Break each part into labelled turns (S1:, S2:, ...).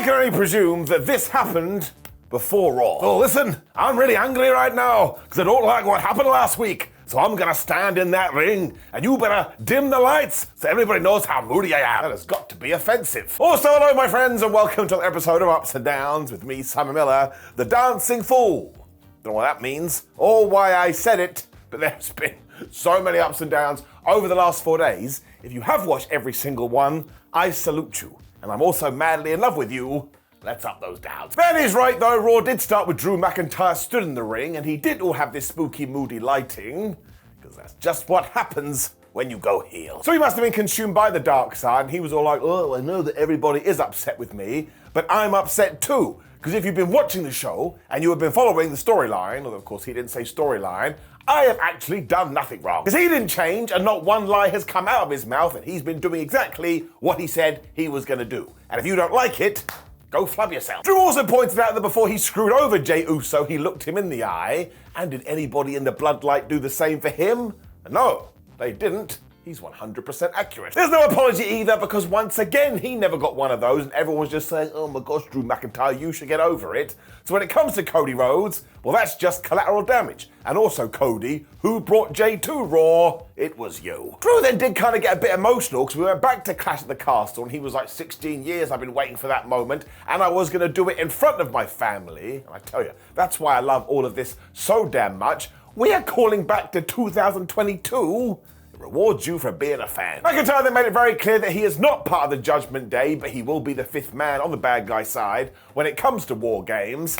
S1: I can only presume that this happened before Raw. Oh, listen, I'm really angry right now because I don't like what happened last week. So I'm gonna stand in that ring and you better dim the lights so everybody knows how moody I am. That has got to be offensive. Also, hello my friends and welcome to an episode of Ups and Downs with me, Simon Miller, the Dancing Fool. Don't know what that means or why I said it, but there's been so many ups and downs over the last 4 days. If you have watched every single one, I salute you. And I'm also madly in love with you. Let's up those downs. That is right though, Raw did start with Drew McIntyre stood in the ring and he did all have this spooky, moody lighting, because that's just what happens when you go heel. So he must have been consumed by the dark side and he was all like, oh, I know that everybody is upset with me, but I'm upset too. Because if you've been watching the show and you have been following the storyline, although of course he didn't say storyline, I have actually done nothing wrong. Because he didn't change and not one lie has come out of his mouth and he's been doing exactly what he said he was gonna do. And if you don't like it, go flub yourself. Drew also pointed out that before he screwed over Jey Uso, he looked him in the eye. And did anybody in the bloodline do the same for him? No, they didn't. He's 100% accurate. There's no apology either because once again, he never got one of those and everyone was just saying, oh my gosh, Drew McIntyre, you should get over it. So when it comes to Cody Rhodes, well, that's just collateral damage. And also Cody, who brought Jey to Raw, it was you. Drew then did kind of get a bit emotional because we went back to Clash at the Castle and he was like, 16 years I've been waiting for that moment and I was gonna do it in front of my family. And I tell you, that's why I love all of this so damn much. We are calling back to 2022. Rewards you for being a fan. McIntyre then made it very clear that he is not part of the Judgment Day, but he will be the fifth man on the bad guy side when it comes to War Games.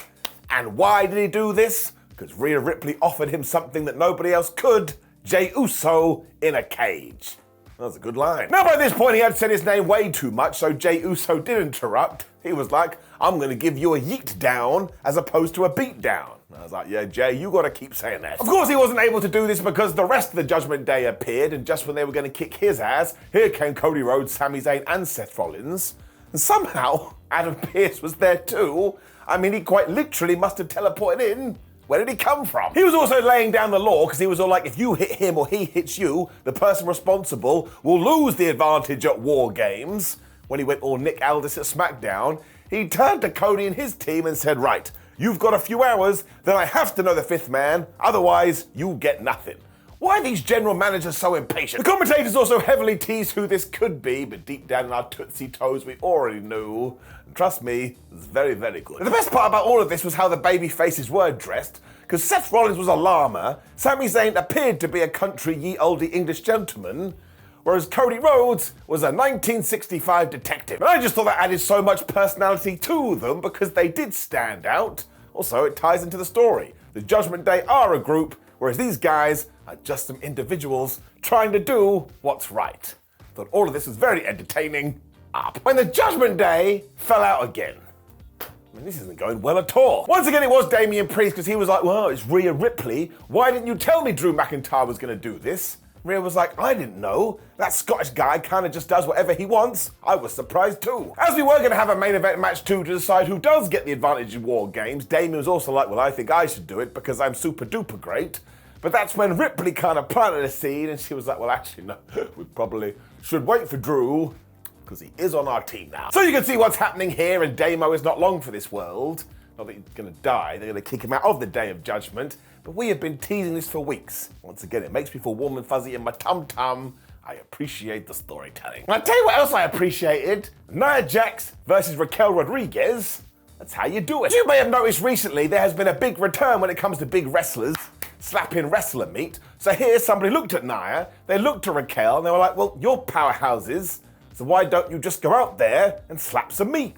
S1: And why did he do this? Because Rhea Ripley offered him something that nobody else could, Jey Uso in a cage. That was a good line. Now by this point he had said his name way too much, so Jey Uso did interrupt. He was like, I'm gonna give you a yeet down as opposed to a beat down. I was like, yeah, Jey, you gotta keep saying that. Of course he wasn't able to do this because the rest of the Judgment Day appeared, and just when they were gonna kick his ass, here came Cody Rhodes, Sami Zayn, and Seth Rollins. And somehow, Adam Pearce was there too. I mean, he quite literally must have teleported in. Where did he come from? He was also laying down the law because he was all like, if you hit him or he hits you, the person responsible will lose the advantage at War Games. When he went all Nick Aldis at SmackDown, he turned to Cody and his team and said, right, you've got a few hours, then I have to know the fifth man, otherwise you get nothing. Why are these general managers so impatient? The commentators also heavily teased who this could be, but deep down in our tootsie toes we already knew. And trust me, it's very, very good. And the best part about all of this was how the baby faces were dressed, because Seth Rollins was a llama, Sami Zayn appeared to be a country ye olde English gentleman, whereas Cody Rhodes was a 1965 detective. And I just thought that added so much personality to them because they did stand out. Also, it ties into the story. The Judgment Day are a group, whereas these guys are just some individuals trying to do what's right. Thought all of this was very entertaining. Up. When the Judgment Day fell out again. I mean, this isn't going well at all. Once again, it was Damian Priest because he was like, well, it's Rhea Ripley. Why didn't you tell me Drew McIntyre was going to do this? Rhea was like, I didn't know. That Scottish guy kind of just does whatever he wants. I was surprised too. As we were going to have a main event match too to decide who does get the advantage in War Games, Damian was also like, well, I think I should do it because I'm super duper great. But that's when Ripley kind of planted a seed and she was like, well, actually, no, we probably should wait for Drew because he is on our team now. So you can see what's happening here, and Damo is not long for this world. Not that he's going to die, they're going to kick him out of the Day of Judgment. But we have been teasing this for weeks. Once again, it makes me feel warm and fuzzy in my tum-tum. I appreciate the storytelling. And I'll tell you what else I appreciated. Nia Jax versus Raquel Rodriguez. That's how you do it. You may have noticed recently there has been a big return when it comes to big wrestlers slapping wrestler meat. So here somebody looked at Nia, they looked at Raquel, and they were like, well, you're powerhouses, so why don't you just go out there and slap some meat?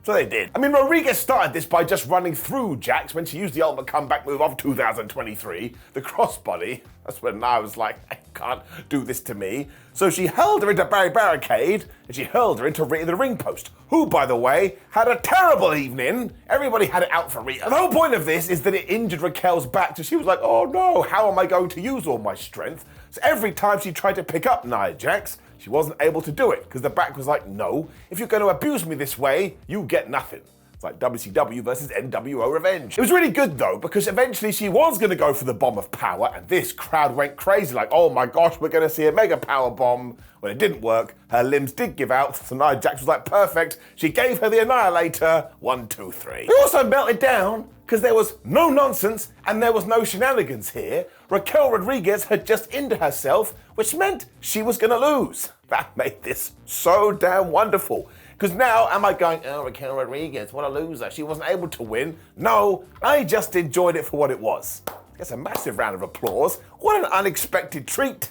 S1: So they did. I mean, Rodriguez started this by just running through Jax when she used the ultimate comeback move of 2023, the crossbody. That's when I was like, I can't do this to me. So she hurled her into Barry Barricade, and she hurled her into Rhea the ring post, who, by the way, had a terrible evening. Everybody had it out for Rhea. And the whole point of this is that it injured Raquel's back, so she was like, oh no, how am I going to use all my strength? So every time she tried to pick up Nia Jax, she wasn't able to do it because the back was like, no, if you're going to abuse me this way, you get nothing. It's like WCW versus NWO Revenge. It was really good though, because eventually she was going to go for the bomb of power, and this crowd went crazy, like, oh my gosh, we're going to see a mega power bomb. When it didn't work, her limbs did give out, so Nia Jax was like, perfect. She gave her the Annihilator. 1, 2, 3. We also melted down because there was no nonsense and there was no shenanigans here. Raquel Rodriguez had just injured herself, which meant she was going to lose. That made this so damn wonderful. Because now, am I going, oh, Raquel Rodriguez, what a loser. She wasn't able to win. No, I just enjoyed it for what it was. It's a massive round of applause. What an unexpected treat.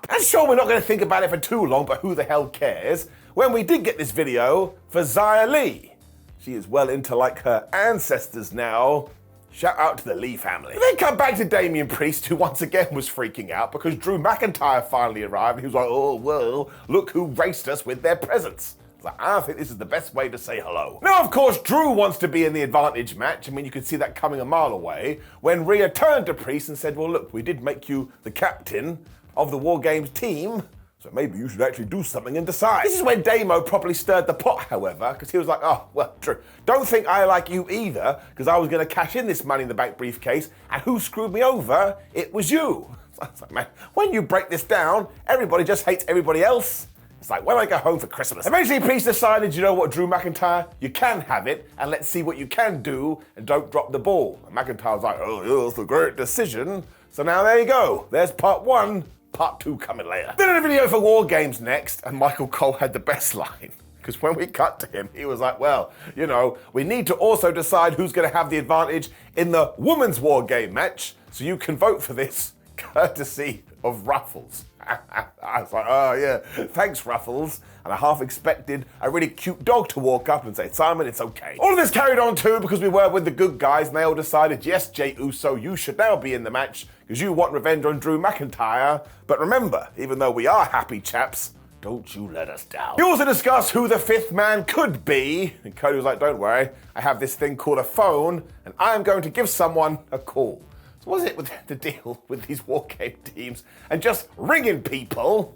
S1: And sure, we're not going to think about it for too long, but who the hell cares? When we did get this video for Xia Li. She is well into like her ancestors now. Shout out to the Li family. Then come back to Damian Priest, who once again was freaking out because Drew McIntyre finally arrived. He was like, oh, well, look who graced us with their presence. I think this is the best way to say hello. Now, of course, Drew wants to be in the advantage match. I mean, you could see that coming a mile away when Rhea turned to Priest and said, well, look, we did make you the captain of the War Games team, so maybe you should actually do something and decide. This is when Damo properly stirred the pot, however, because he was like, oh, well, Drew, don't think I like you either, because I was going to cash in this Money in the Bank briefcase, and who screwed me over? It was you. So I was like, man, when you break this down, everybody just hates everybody else. It's like, when I go home for Christmas. Eventually, Priest decided, you know what, Drew McIntyre, you can have it, and let's see what you can do, and don't drop the ball. And McIntyre was like, oh, yeah, that's a great decision. So now there you go. There's part 1, part 2 coming later. Then in a video for War Games next, and Michael Cole had the best line. Because when we cut to him, he was like, well, you know, we need to also decide who's going to have the advantage in the Women's War Game match, so you can vote for this, courtesy of Ruffles. I was like, oh yeah, thanks Ruffles. And I half expected a really cute dog to walk up and say, Simon, it's okay. All of this carried on too because we were with the good guys and they all decided, yes, Jey Uso, you should now be in the match because you want revenge on Drew McIntyre. But remember, even though we are happy chaps, don't you let us down. We also discussed who the 5th man could be. And Cody was like, don't worry, I have this thing called a phone and I'm going to give someone a call. Was it with the deal with these War Game teams and just ringing people?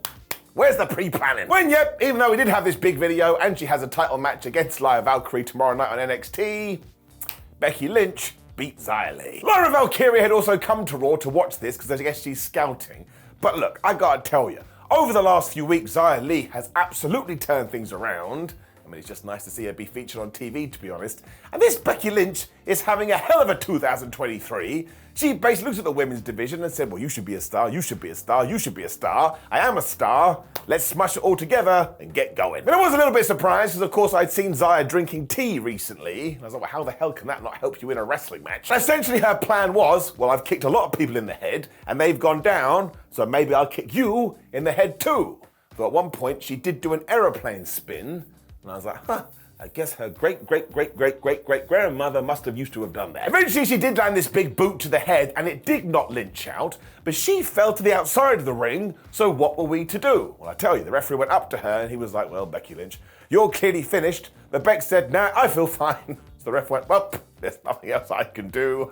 S1: Where's the pre-planning? When, yep, even though we did have this big video and she has a title match against Lyra Valkyrie tomorrow night on NXT, Becky Lynch beat Xia Li. Lyra Valkyrie had also come to Raw to watch this because I guess she's scouting. But look, I gotta tell you, over the last few weeks, Xia Li has absolutely turned things around. I mean, it's just nice to see her be featured on TV, to be honest. And this Becky Lynch is having a hell of a 2023. She basically looked at the women's division and said, well, you should be a star, you should be a star, you should be a star. I am a star. Let's smash it all together and get going. And I was a little bit surprised because, of course, I'd seen Xia drinking tea recently. And I was like, well, how the hell can that not help you in a wrestling match? And essentially, her plan was, well, I've kicked a lot of people in the head and they've gone down, so maybe I'll kick you in the head too. So at one point, she did do an aeroplane spin. And I was like, huh, I guess her great-great-great-great-great-grandmother must have used to have done that. Eventually, she did land this big boot to the head, and it did knock Lynch out, but she fell to the outside of the ring, so what were we to do? Well, I tell you, the referee went up to her, and he was like, well, Becky Lynch, you're clearly finished. But Beck said, nah, I feel fine. So the ref went, well, there's nothing else I can do.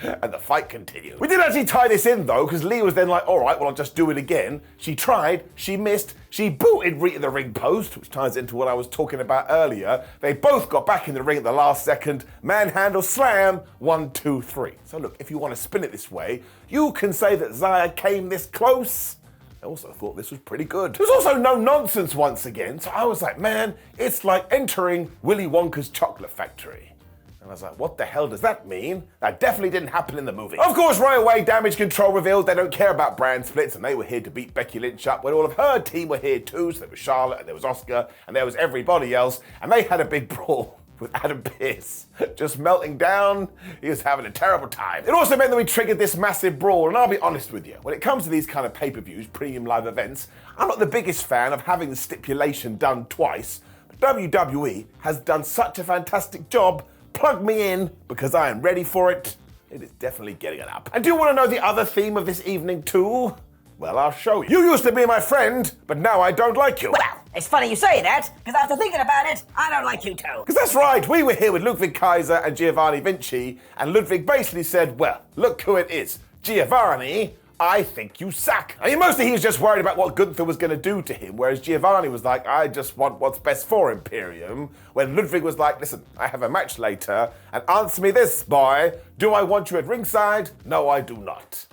S1: And the fight continued. We did actually tie this in, though, because Lee was then like, all right, well, I'll just do it again. She tried, she missed, she booted Rhea to the ring post, which ties into what I was talking about earlier. They both got back in the ring at the last second. Manhandle slam, 1, 2, 3. So look, if you want to spin it this way, you can say that Xia came this close. I also thought this was pretty good. There was also no nonsense once again, so I was like, man, it's like entering Willy Wonka's chocolate factory. And I was like, what the hell does that mean? That definitely didn't happen in the movie. Of course, right away, Damage Control revealed they don't care about brand splits, and they were here to beat Becky Lynch up when all of her team were here too. So there was Charlotte, and there was Asuka, and there was everybody else, and they had a big brawl with Adam Pearce just melting down. He was having a terrible time. It also meant that we triggered this massive brawl, and I'll be honest with you, when it comes to these kind of pay-per-views, premium live events, I'm not the biggest fan of having the stipulation done twice, but WWE has done such a fantastic job. Plug me in, because I am ready for it. It is definitely getting it up. And do you want to know the other theme of this evening too? Well, I'll show you. You used to be my friend, but now I don't like you.
S2: Well, it's funny you say that, because after thinking about it, I don't like you too.
S1: Because that's right, we were here with Ludwig Kaiser and Giovanni Vinci, and Ludwig basically said, well, look who it is. Giovanni, I think you suck. I mean, mostly he was just worried about what Gunther was going to do to him, whereas Giovanni was like, I just want what's best for Imperium. When Ludwig was like, listen, I have a match later, and answer me this, boy. Do I want you at ringside? No, I do not.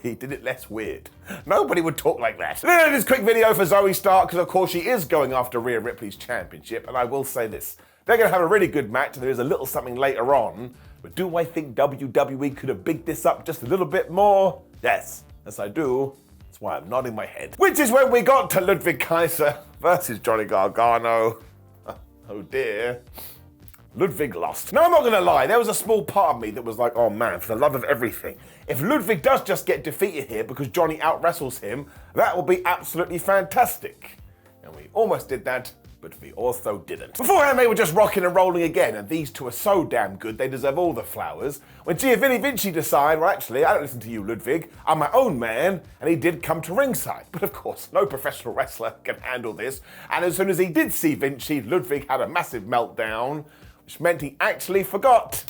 S1: He did it less weird. Nobody would talk like that. Then this quick video for Zoe Stark, because of course she is going after Rhea Ripley's championship, and I will say this. They're going to have a really good match, and there is a little something later on, but do I think WWE could have bigged this up just a little bit more? Yes I do. That's why I'm nodding my head. Which is when we got to Ludwig Kaiser versus Johnny Gargano. Oh dear. Ludwig lost. Now, I'm not going to lie, there was a small part of me that was like, oh man, for the love of everything. If Ludwig does just get defeated here because Johnny out-wrestles him, that will be absolutely fantastic. And we almost did that, but we also didn't. Beforehand, they were just rocking and rolling again, and these two are so damn good, they deserve all the flowers. When Giovanni Vinci decided, well, actually, I don't listen to you, Ludwig, I'm my own man, and he did come to ringside. But of course, no professional wrestler can handle this, and as soon as he did see Vinci, Ludwig had a massive meltdown, which meant he actually forgot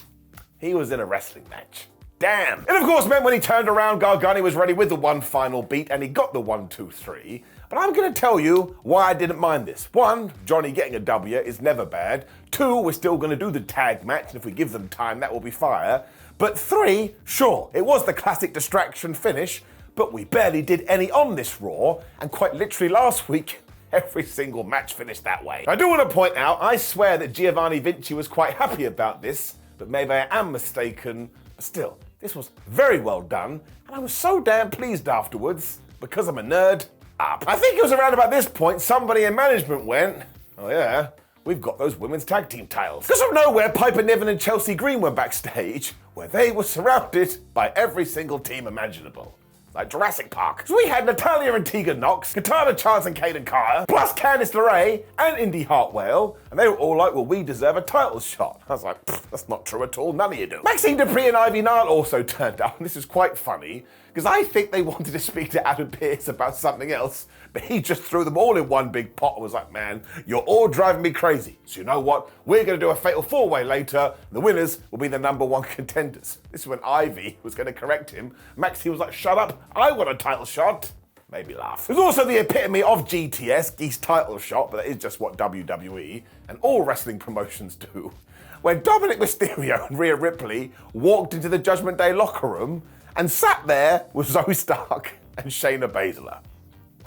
S1: he was in a wrestling match. Damn. It of course meant when he turned around, Gargano was ready with the one final beat, and he got the 1, 2, 3. But I'm going to tell you why I didn't mind this. 1, Johnny getting a W is never bad. 2, we're still going to do the tag match, and if we give them time, that will be fire. But 3, sure, it was the classic distraction finish, but we barely did any on this Raw, and quite literally last week, every single match finished that way. I do want to point out, I swear that Giovanni Vinci was quite happy about this, but maybe I am mistaken. But still, this was very well done, and I was so damn pleased afterwards, because I'm a nerd. I think it was around about this point somebody in management went, oh yeah, we've got those women's tag team titles. Because from nowhere, Piper Niven and Chelsea Green were backstage, where they were surrounded by every single team imaginable. Like Jurassic Park. So we had Natalya and Tegan Nox, Katana Chance and Kaden Carter, plus Candice LeRae and Indy Hartwell, and they were all like, well, we deserve a title shot. I was like, that's not true at all, none of you do. Maxine Dupree and Ivy Nile also turned up, and this is quite funny, because I think they wanted to speak to Adam Pearce about something else, but he just threw them all in one big pot and was like, man, you're all driving me crazy. So you know what? We're going to do a fatal 4-way later, and the winners will be the #1 contenders. This is when Ivy was going to correct him. Maxine was like, shut up, I want a title shot. Made me laugh. It was also the epitome of GTS, Geese title shot, but that is just what WWE and all wrestling promotions do. When Dominic Mysterio and Rhea Ripley walked into the Judgment Day locker room and sat there with Zoe Stark and Shayna Baszler.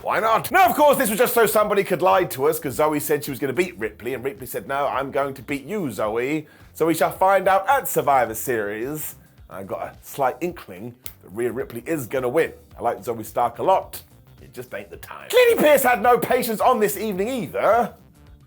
S1: Why not? Now, of course, this was just so somebody could lie to us, because Zoe said she was going to beat Ripley, and Ripley said, no, I'm going to beat you, Zoe. So we shall find out at Survivor Series. I got a slight inkling that Rhea Ripley is going to win. I like Zoe Stark a lot. It just ain't the time. Clearly, Pearce had no patience on this evening either.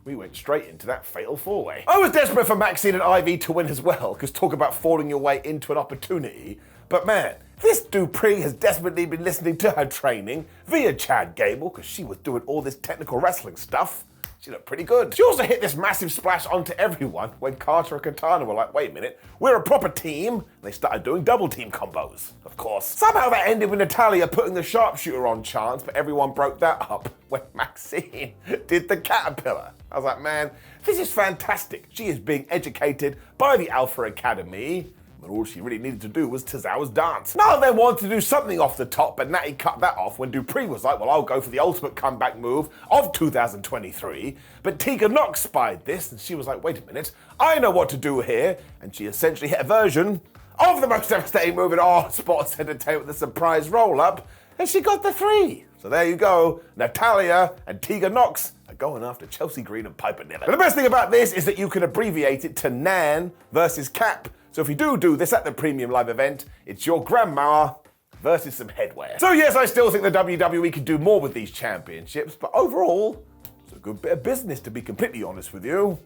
S1: We went straight into that fatal 4-way. I was desperate for Maxine and Ivy to win as well, because talk about falling your way into an opportunity. But man, this Dupree has desperately been listening to her training via Chad Gable, because she was doing all this technical wrestling stuff. She looked pretty good. She also hit this massive splash onto everyone when Carter and Katana were like, wait a minute, we're a proper team. And they started doing double team combos, of course. Somehow that ended with Natalya putting the sharpshooter on Chance, but everyone broke that up when Maxine did the caterpillar. I was like, man, this is fantastic. She is being educated by the Alpha Academy. But all she really needed to do was Tozawa's dance. None of them wanted to do something off the top, but Natty cut that off when Dupree was like, well, I'll go for the ultimate comeback move of 2023. But Tegan Nox spied this, and she was like, wait a minute, I know what to do here. And she essentially hit a version of the most devastating move in all sports entertainment, the surprise roll-up, and she got the 3. So there you go, Natalya and Tegan Nox are going after Chelsea Green and Piper Niven. But the best thing about this is that you can abbreviate it to Nan versus Cap. So if you do this at the Premium Live event, it's your grandma versus some headwear. So yes, I still think the WWE could do more with these championships, but overall, it's a good bit of business, to be completely honest with you.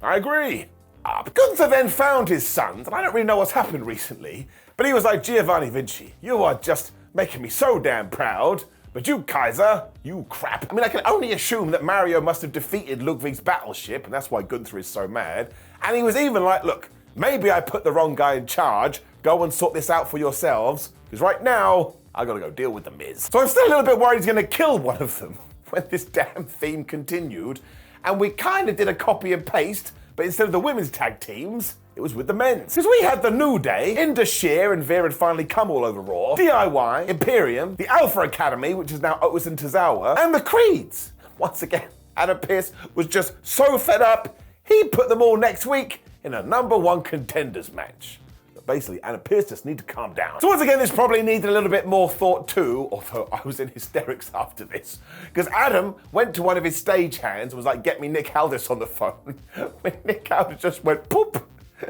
S1: I agree. But Gunther then found his sons, and I don't really know what's happened recently, but he was like, Giovanni Vinci, you are just making me so damn proud. But you, Kaiser, you crap. I mean, I can only assume that Mario must have defeated Ludwig's battleship, and that's why Gunther is so mad. And he was even like, look, maybe I put the wrong guy in charge. Go and sort this out for yourselves, because right now, I gotta go deal with the Miz. So I'm still a little bit worried he's gonna kill one of them when this damn theme continued. And we kind of did a copy and paste, but instead of the women's tag teams, it was with the men's. Because we had the New Day, Indus Sher and Veer had finally come all over Raw, DIY, Imperium, the Alpha Academy, which is now Otis and Tozawa, and the Creeds. Once again, Adam Pearce was just so fed up, he put them all next week in a #1 contenders match. Basically, Adam Pearce just need to calm down. So once again, this probably needed a little bit more thought too, although I was in hysterics after this. Because Adam went to one of his stage hands and was like, get me Nick Aldis on the phone. When Nick Aldis just went poop,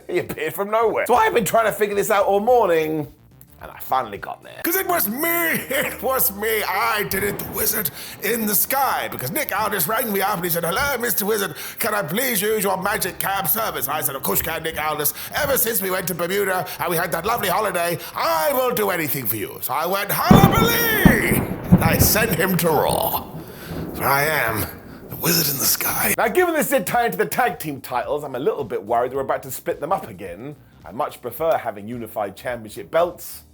S1: he appeared from nowhere. So I've been trying to figure this out all morning, and I finally got there.
S3: Because it was me, I did it, the wizard in the sky. Because Nick Aldis rang me up and he said, hello, Mr. Wizard, can I please use your magic cab service? And I said, of course you can, Nick Aldis. Ever since we went to Bermuda and we had that lovely holiday, I will do anything for you. So I went, hullabaloo! And I sent him to Raw. For I am the wizard in the sky.
S1: Now, given this did tie into the tag team titles, I'm a little bit worried we're about to split them up again. I much prefer having unified championship belts.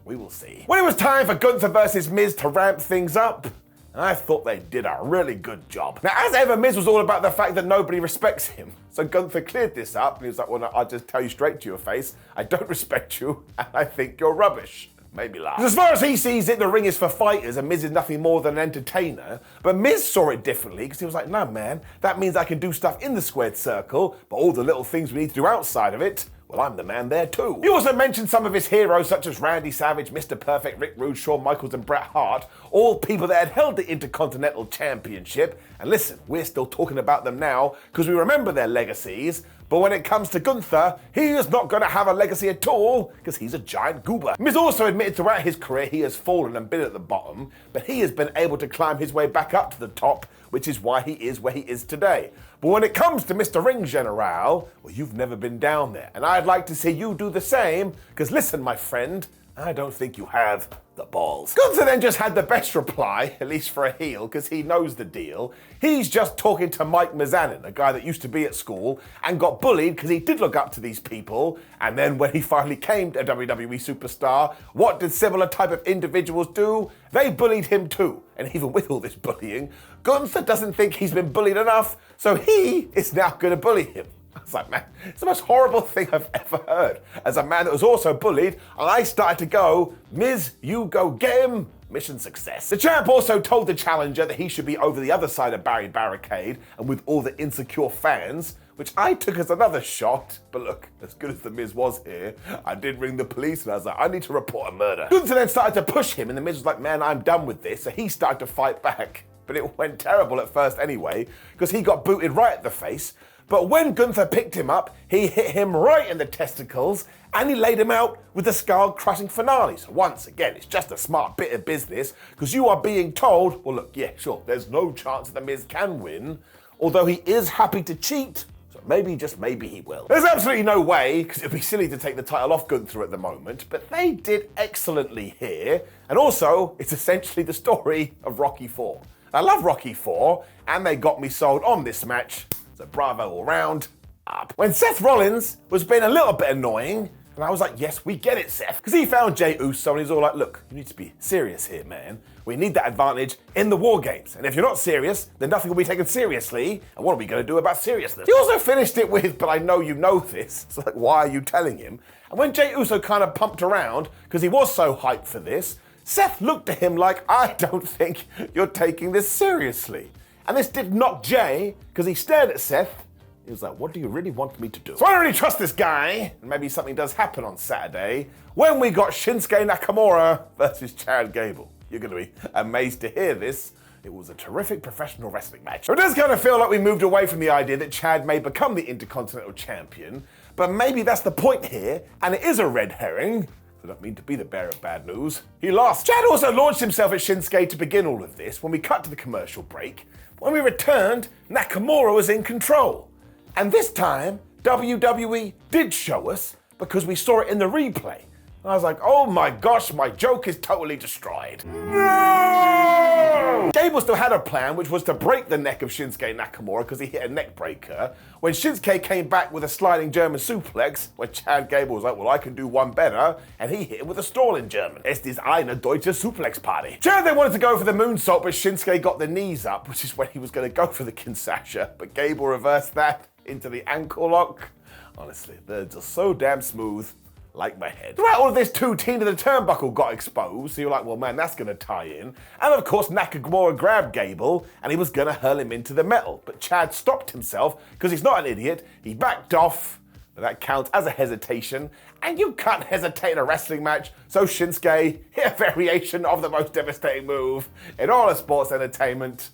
S1: We will see. When it was time for Gunther versus Miz to ramp things up, I thought they did a really good job. Now, as ever, Miz was all about the fact that nobody respects him. So Gunther cleared this up, and he was like, well, no, I'll just tell you straight to your face, I don't respect you, and I think you're rubbish. Maybe laugh. As far as he sees it, the ring is for fighters, and Miz is nothing more than an entertainer. But Miz saw it differently, because he was like, no, man, that means I can do stuff in the squared circle, but all the little things we need to do outside of it, well, I'm the man there too. He also mentioned some of his heroes such as Randy Savage, Mr. Perfect, Rick Rude, Shawn Michaels and Bret Hart, all people that had held the Intercontinental Championship. And listen, we're still talking about them now because we remember their legacies. But when it comes to Gunther, he is not going to have a legacy at all because he's a giant goober. Miz also admitted throughout his career he has fallen and been at the bottom, but he has been able to climb his way back up to the top, which is why he is where he is today. But when it comes to Mr. Ring General, well, you've never been down there. And I'd like to see you do the same, because listen, my friend, I don't think you have the balls. Gunther then just had the best reply, at least for a heel, because he knows the deal. He's just talking to Mike Mizanin, a guy that used to be at school and got bullied because he did look up to these people. And then when he finally came to a WWE superstar, what did similar type of individuals do? They bullied him too. And even with all this bullying, Gunther doesn't think he's been bullied enough, so he is now going to bully him. I was like, man, it's the most horrible thing I've ever heard. As a man that was also bullied, I started to go, Miz, you go get him. Mission success. The champ also told the challenger that he should be over the other side of Barry Barricade and with all the insecure fans, which I took as another shot. But look, as good as the Miz was here, I did ring the police and I was like, I need to report a murder. Gunther then started to push him and the Miz was like, man, I'm done with this. So he started to fight back. But it went terrible at first anyway, because he got booted right at the face. But when Gunther picked him up, he hit him right in the testicles and he laid him out with the skull-crushing finale. So once again, it's just a smart bit of business because you are being told, well, look, yeah, sure, there's no chance that The Miz can win, although he is happy to cheat. So maybe, just maybe he will. There's absolutely no way, because it'd be silly to take the title off Gunther at the moment, but they did excellently here. And also, it's essentially the story of Rocky IV. I love Rocky IV, and they got me sold on this match. So bravo all round, up. When Seth Rollins was being a little bit annoying, and I was like, yes, we get it, Seth. Because he found Jey Uso and he's all like, look, you need to be serious here, man. We need that advantage in the War Games. And if you're not serious, then nothing will be taken seriously. And what are we going to do about seriousness? He also finished it with, but I know you know this. So like, why are you telling him? And when Jey Uso kind of pumped around, because he was so hyped for this, Seth looked at him like, I don't think you're taking this seriously. And this did knock Jey, because he stared at Seth. He was like, what do you really want me to do? So I don't really trust this guy. And maybe something does happen on Saturday when we got Shinsuke Nakamura versus Chad Gable. You're going to be amazed to hear this. It was a terrific professional wrestling match. It does kind of feel like we moved away from the idea that Chad may become the Intercontinental Champion, but maybe that's the point here, and it is a red herring. I don't mean to be the bearer of bad news. He lost. Chad also launched himself at Shinsuke to begin all of this when we cut to the commercial break. When we returned, Nakamura was in control. And this time, WWE did show us because we saw it in the replay. And I was like, oh my gosh, my joke is totally destroyed. No! Gable still had a plan, which was to break the neck of Shinsuke Nakamura because he hit a neck breaker. When Shinsuke came back with a sliding German suplex, when Chad Gable was like, well, I can do one better, and he hit him with a stalling German. Es ist eine deutsche Suplex Party. Chad then wanted to go for the moonsault, but Shinsuke got the knees up, which is when he was going to go for the Kinshasa, but Gable reversed that into the ankle lock. Honestly, they're just so damn smooth, like my head. Throughout all of this too, Tina the Turnbuckle got exposed, so you're like, well man, that's gonna tie in. And of course, Nakamura grabbed Gable, and he was gonna hurl him into the metal. But Chad stopped himself, because he's not an idiot, he backed off, but that counts as a hesitation, and you can't hesitate in a wrestling match, so Shinsuke hit a variation of the most devastating move in all of sports entertainment.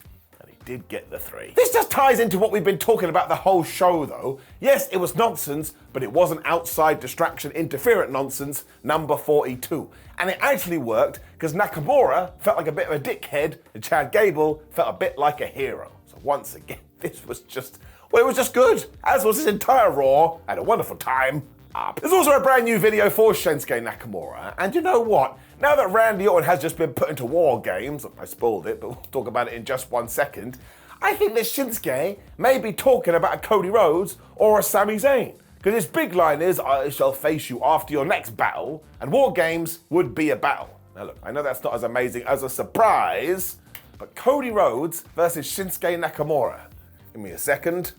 S1: Did get the 3. This just ties into what we've been talking about the whole show though. Yes, it was nonsense, but it wasn't outside distraction interference nonsense number 42. And it actually worked because Nakamura felt like a bit of a dickhead and Chad Gable felt a bit like a hero. So once again, this was just, well, it was just good. As was this entire Raw. I had a wonderful time. There's also a brand new video for Shinsuke Nakamura, and you know what? Now that Randy Orton has just been put into War Games, I spoiled it, but we'll talk about it in just 1 second, I think that Shinsuke may be talking about a Cody Rhodes or a Sami Zayn. Because his big line is, I shall face you after your next battle, and War Games would be a battle. Now look, I know that's not as amazing as a surprise, but Cody Rhodes versus Shinsuke Nakamura. Give me a second.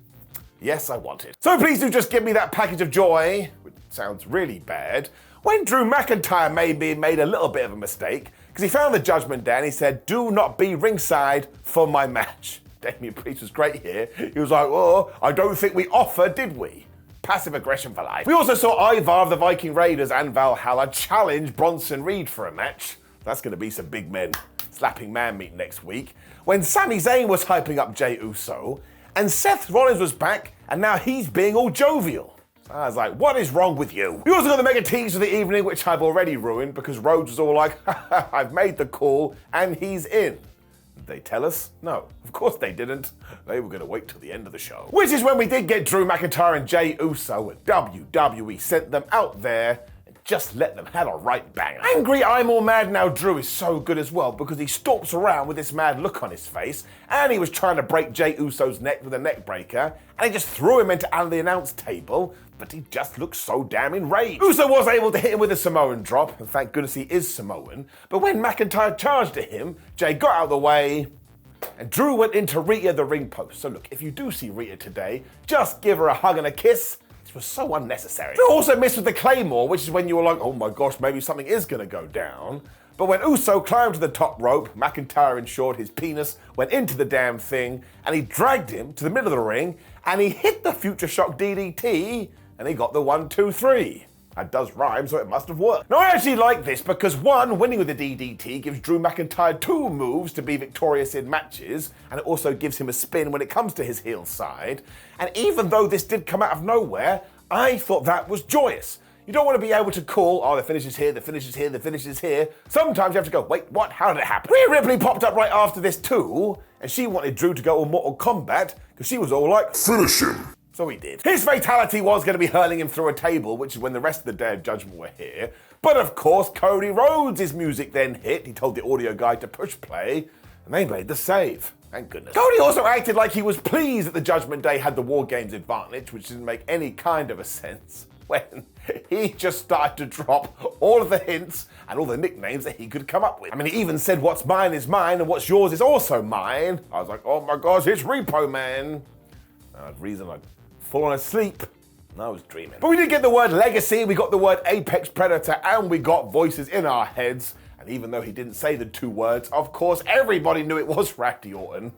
S1: Yes, I want it. So please do just give me that package of joy, which sounds really bad, when Drew McIntyre maybe made a little bit of a mistake, because he found the Judgment Day and he said, do not be ringside for my match. Damian Priest was great here. He was like, oh, I don't think we offer, did we? Passive aggression for life. We also saw Ivar of the Viking Raiders and Valhalla challenge Bronson Reed for a match. That's going to be some big men slapping man meat next week. When Sami Zayn was hyping up Jey Uso, and Seth Rollins was back, and now he's being all jovial. So I was like, what is wrong with you? We also got the mega tease for the evening, which I've already ruined because Rhodes was all like, I've made the call, and he's in. Did they tell us? No, of course they didn't. They were gonna wait till the end of the show. Which is when we did get Drew McIntyre and Jey Uso, and WWE sent them out there just let them have a right banger. Angry I'm All Mad Now Drew is so good as well because he stalks around with this mad look on his face and he was trying to break Jey Uso's neck with a neck breaker and he just threw him into the announce table, but he just looked so damn enraged. Uso was able to hit him with a Samoan drop, and thank goodness he is Samoan, but when McIntyre charged at him, Jey got out of the way and Drew went into Rhea the ring post. So look, if you do see Rhea today, just give her a hug and a kiss. Was so unnecessary. Drew also missed with the Claymore, which is when you were like, oh my gosh, maybe something is gonna go down. But when Uso climbed to the top rope, McIntyre ensured his penis went into the damn thing, and he dragged him to the middle of the ring, and he hit the Future Shock DDT, and he got the 1, 2, 3. That does rhyme, so it must have worked. Now I actually like this because one, winning with the DDT gives Drew McIntyre 2 moves to be victorious in matches, and it also gives him a spin when it comes to his heel side. And even though this did come out of nowhere, I thought that was joyous. You don't want to be able to call, oh, the finish is here, the finish is here, the finish is here. Sometimes you have to go, wait, what? How did it happen? Rhea Ripley popped up right after this too, and she wanted Drew to go all Mortal Kombat, because she was all like, finish him. So he did. His fatality was going to be hurling him through a table, which is when the rest of the Day of Judgment were here. But of course, Cody Rhodes' music then hit. He told the audio guy to push play, and they made the save. Thank goodness. Cody also acted like he was pleased that the Judgment Day had the War Games advantage, which didn't make any kind of a sense, when he just started to drop all of the hints and all the nicknames that he could come up with. I mean, he even said, what's mine is mine, and what's yours is also mine. I was like, oh my gosh, it's Repo Man. The reason I'd fallen asleep, and I was dreaming. But we did get the word legacy, we got the word apex predator, and we got voices in our heads. And even though he didn't say the 2 words, of course, everybody knew it was Randy Orton.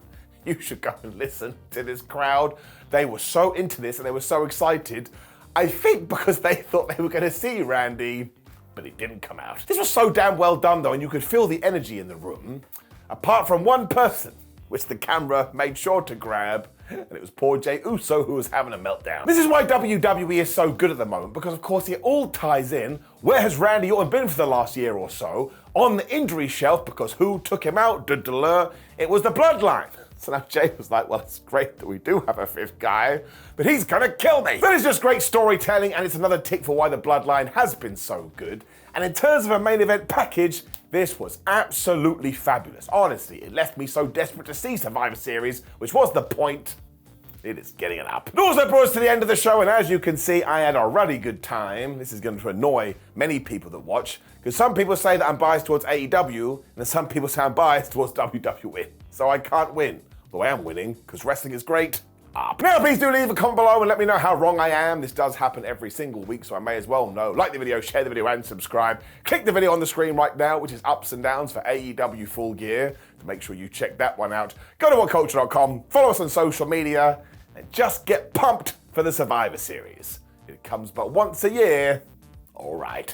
S1: You should go and listen to this crowd. They were so into this and they were so excited. I think because they thought they were going to see Randy, but it didn't come out. This was so damn well done though, and you could feel the energy in the room, apart from one person, which the camera made sure to grab, and it was poor Jey Uso who was having a meltdown. This is why WWE is so good at the moment, because of course it all ties in. Where has Randy Orton been for the last year or so? On the injury shelf, because who took him out? It was the Bloodline. So now Jey was like, well, it's great that we do have a 5th guy, but he's gonna kill me. That is just great storytelling, and it's another tick for why the Bloodline has been so good. And in terms of a main event package, this was absolutely fabulous. Honestly, it left me so desperate to see Survivor Series, which was the point. It is getting it up. It also brought us to the end of the show, and as you can see, I had a really good time. This is going to annoy many people that watch, because some people say that I'm biased towards AEW, and then some people say I'm biased towards WWE. So I can't win. Though I am winning, because wrestling is great. up. Now, please do leave a comment below and let me know how wrong I am. This does happen every single week, so I may as well know. Like the video, share the video, and subscribe. Click the video on the screen right now, which is Ups and Downs for AEW Full Gear. To make sure you check that one out. Go to whatculture.com, follow us on social media, and just get pumped for the Survivor Series. It comes but once a year. All right.